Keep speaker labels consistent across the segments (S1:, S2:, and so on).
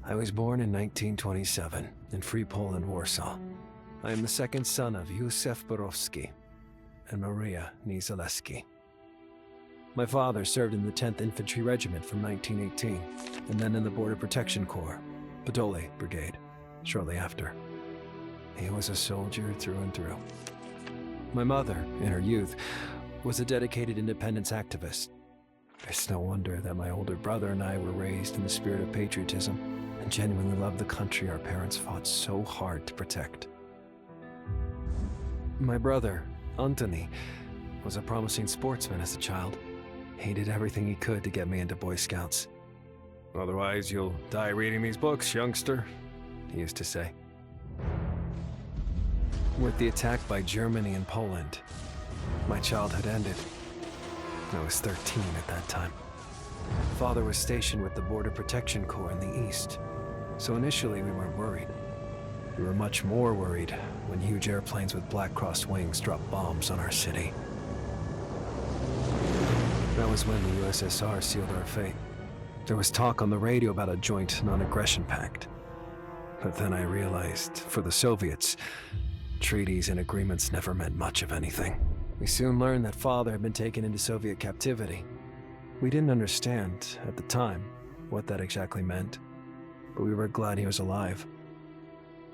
S1: I was born in 1927 in Free Poland, Warsaw. I am the second son of Józef Borowski and Maria Niezaleski. My father served in the 10th Infantry Regiment from 1918, and then in the Border Protection Corps, Podole Brigade, shortly after. He was a soldier through and through. My mother, in her youth, was a dedicated independence activist. It's no wonder that my older brother and I were raised in the spirit of patriotism and genuinely loved the country our parents fought so hard to protect. My brother, Antoni, was a promising sportsman as a child. He did everything he could to get me into Boy Scouts. "Otherwise, you'll die reading these books, youngster," he used to say. With the attack by Germany and Poland, my childhood ended. I was 13 at that time. Father was stationed with the Border Protection Corps in the east, so initially we weren't worried. We were much more worried when huge airplanes with black-crossed wings dropped bombs on our city. That was when the USSR sealed our fate. There was talk on the radio about a joint non-aggression pact. But then I realized, for the Soviets, treaties and agreements never meant much of anything. We soon learned that Father had been taken into Soviet captivity. We didn't understand, at the time, what that exactly meant, but we were glad he was alive.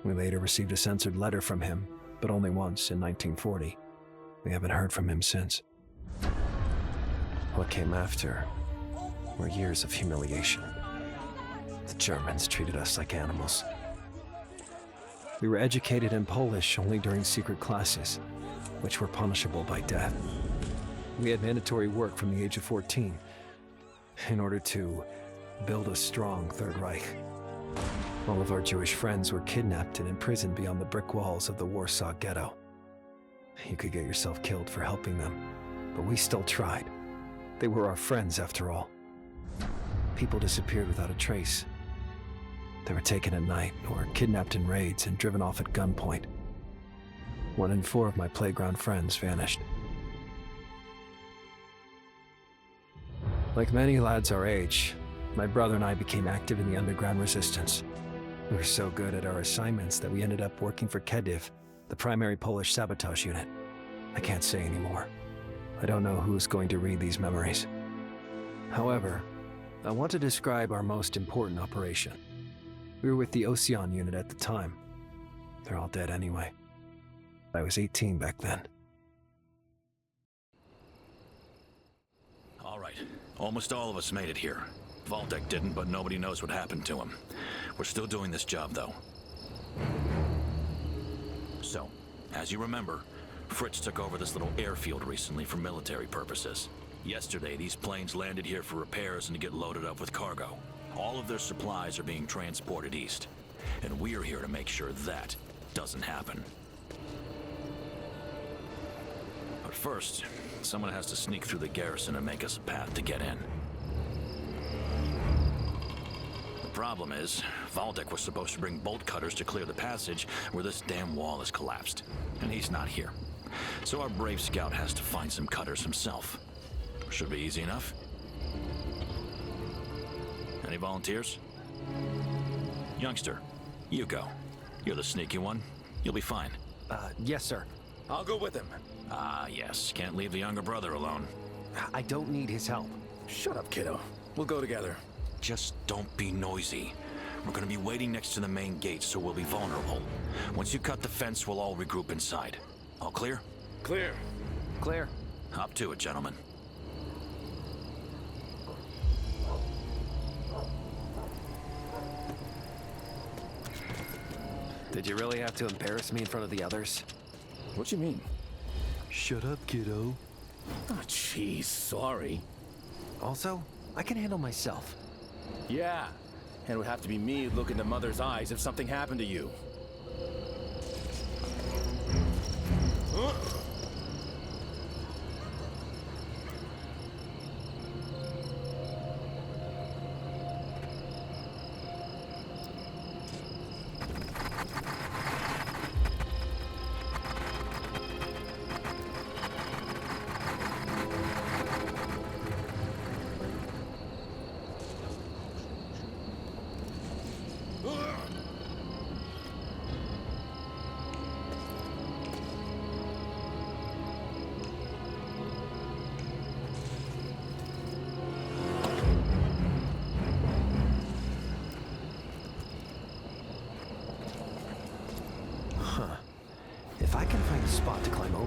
S1: We later received a censored letter from him, but only once, in 1940. We haven't heard from him since. What came after were years of humiliation. The Germans treated us like animals. We were educated in Polish only during secret classes, which were punishable by death. We had mandatory work from the age of 14 in order to build a strong Third Reich. All of our Jewish friends were kidnapped and imprisoned beyond the brick walls of the Warsaw Ghetto. You could get yourself killed for helping them, but we still tried. They were our friends, after all. People disappeared without a trace. They were taken at night or kidnapped in raids and driven off at gunpoint. 1 in 4 of my playground friends vanished. Like many lads our age, my brother and I became active in the underground resistance. We were so good at our assignments that we ended up working for Kediv, the primary Polish sabotage unit. I can't say anymore. I don't know who's going to read these memories. However, I want to describe our most important operation. We were with the Ocean unit at the time. They're all dead anyway. I was 18 back then.
S2: All right. Almost all of us made it here. Valdek didn't, but nobody knows what happened to him. We're still doing this job, though. So, as you remember, Fritz took over this little airfield recently for military purposes. Yesterday, these planes landed here for repairs and to get loaded up with cargo. All of their supplies are being transported east, and we're here to make sure that doesn't happen. But first, someone has to sneak through the garrison and make us a path to get in. The problem is, Valdek was supposed to bring bolt cutters to clear the passage where this damn wall has collapsed, and he's not here. So our brave scout has to find some cutters himself. Should be easy enough. Any volunteers? Youngster, you go. You're the sneaky one. You'll be fine.
S1: Yes, sir.
S3: I'll go with him.
S2: Ah, yes. Can't leave the younger brother alone.
S1: I don't need his help.
S3: Shut up, kiddo. We'll go together.
S2: Just don't be noisy. We're gonna be waiting next to the main gate, so we'll be vulnerable. Once you cut the fence, we'll all regroup inside. All clear?
S3: Clear.
S1: Clear.
S2: Hop to it, gentlemen.
S1: Did you really have to embarrass me in front of the others?
S3: What you mean?
S1: Shut up, kiddo.
S3: Oh, jeez, sorry.
S1: Also, I can handle myself.
S3: Yeah, and it would have to be me who'd look into Mother's eyes if something happened to you.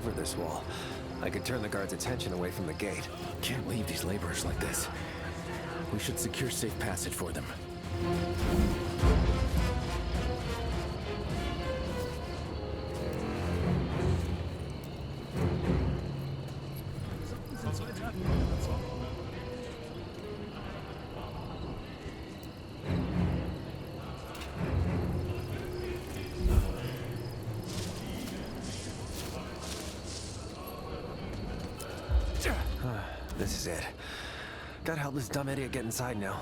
S1: over this wall. I could turn the guards' attention away from the gate.
S3: Can't leave these laborers like this. We should secure safe passage for them.
S1: This is it. Gotta help this dumb idiot get inside now.